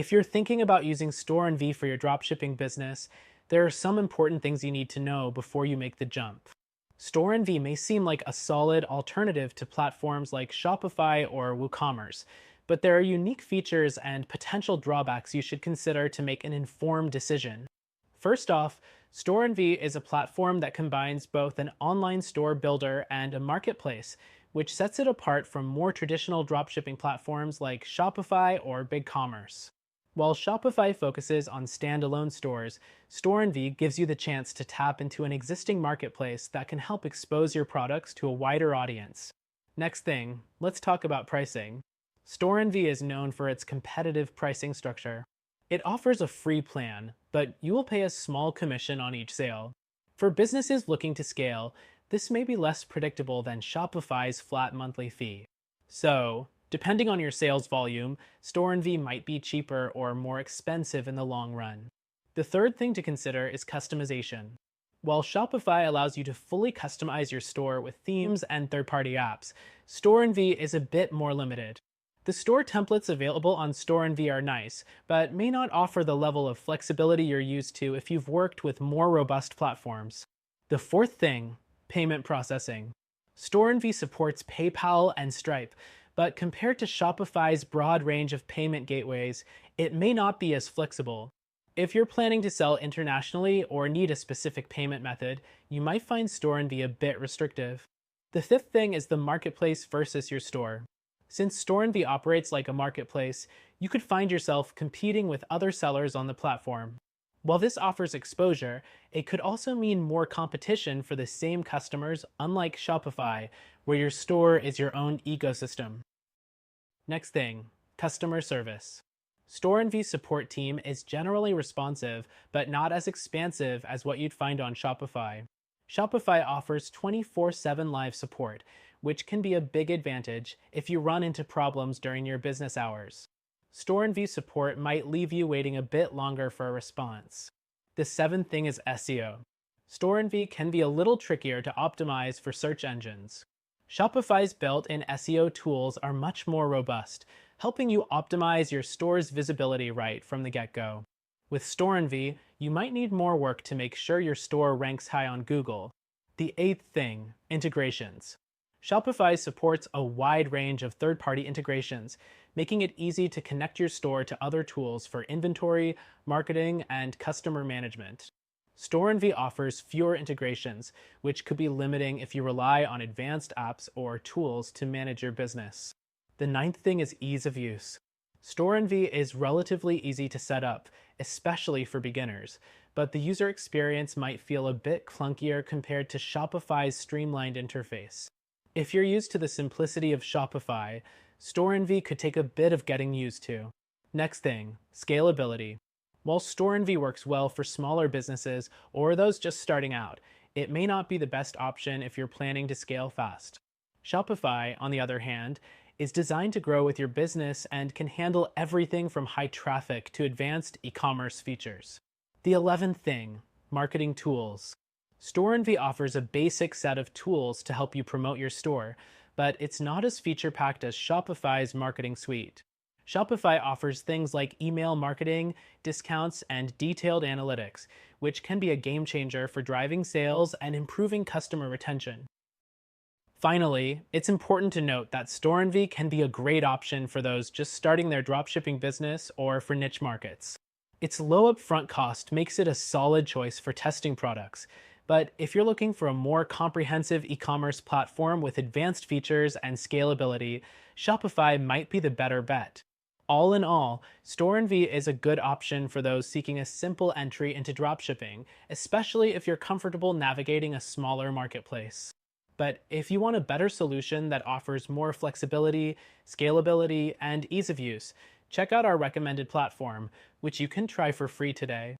If you're thinking about using Storenvy for your dropshipping business, there are some important things you need to know before you make the jump. Storenvy may seem like a solid alternative to platforms like Shopify or WooCommerce, but there are unique features and potential drawbacks you should consider to make an informed decision. First off, Storenvy is a platform that combines both an online store builder and a marketplace, which sets it apart from more traditional dropshipping platforms like Shopify or BigCommerce. While Shopify focuses on standalone stores, Storenvy gives you the chance to tap into an existing marketplace that can help expose your products to a wider audience. Next thing, let's talk about pricing. Storenvy is known for its competitive pricing structure. It offers a free plan, but you will pay a small commission on each sale. For businesses looking to scale, this may be less predictable than Shopify's flat monthly fee. So, depending on your sales volume, Storenvy might be cheaper or more expensive in the long run. The third thing to consider is customization. While Shopify allows you to fully customize your store with themes and third-party apps, Storenvy is a bit more limited. The store templates available on Storenvy are nice, but may not offer the level of flexibility you're used to if you've worked with more robust platforms. The fourth thing, payment processing. Storenvy supports PayPal and Stripe, but compared to Shopify's broad range of payment gateways, it may not be as flexible. If you're planning to sell internationally or need a specific payment method, you might find Storenvy a bit restrictive. The fifth thing is the marketplace versus your store. Since Storenvy operates like a marketplace, you could find yourself competing with other sellers on the platform. While this offers exposure, it could also mean more competition for the same customers, unlike Shopify, where your store is your own ecosystem. Next thing, customer service. Storenvy's support team is generally responsive, but not as expansive as what you'd find on Shopify. Shopify offers 24/7 live support, which can be a big advantage if you run into problems during your business hours. Storenvy support might leave you waiting a bit longer for a response. The seventh thing is SEO. Storenvy can be a little trickier to optimize for search engines. Shopify's built-in SEO tools are much more robust, helping you optimize your store's visibility right from the get-go. With Storenvy, you might need more work to make sure your store ranks high on Google. The eighth thing, integrations. Shopify supports a wide range of third-party integrations, making it easy to connect your store to other tools for inventory, marketing, and customer management. Storenvy offers fewer integrations, which could be limiting if you rely on advanced apps or tools to manage your business. The ninth thing is ease of use. Storenvy is relatively easy to set up, especially for beginners, but the user experience might feel a bit clunkier compared to Shopify's streamlined interface. If you're used to the simplicity of Shopify, Storenvy could take a bit of getting used to. Next thing, scalability. While Storenvy works well for smaller businesses or those just starting out, it may not be the best option if you're planning to scale fast. Shopify, on the other hand, is designed to grow with your business and can handle everything from high traffic to advanced e-commerce features. The 11th thing, marketing tools. Storenvy offers a basic set of tools to help you promote your store, but it's not as feature-packed as Shopify's marketing suite. Shopify offers things like email marketing, discounts, and detailed analytics, which can be a game changer for driving sales and improving customer retention. Finally, it's important to note that Storenvy can be a great option for those just starting their dropshipping business or for niche markets. Its low upfront cost makes it a solid choice for testing products, but if you're looking for a more comprehensive e-commerce platform with advanced features and scalability, Shopify might be the better bet. All in all, Storenvy is a good option for those seeking a simple entry into dropshipping, especially if you're comfortable navigating a smaller marketplace. But if you want a better solution that offers more flexibility, scalability, and ease of use, check out our recommended platform, which you can try for free today.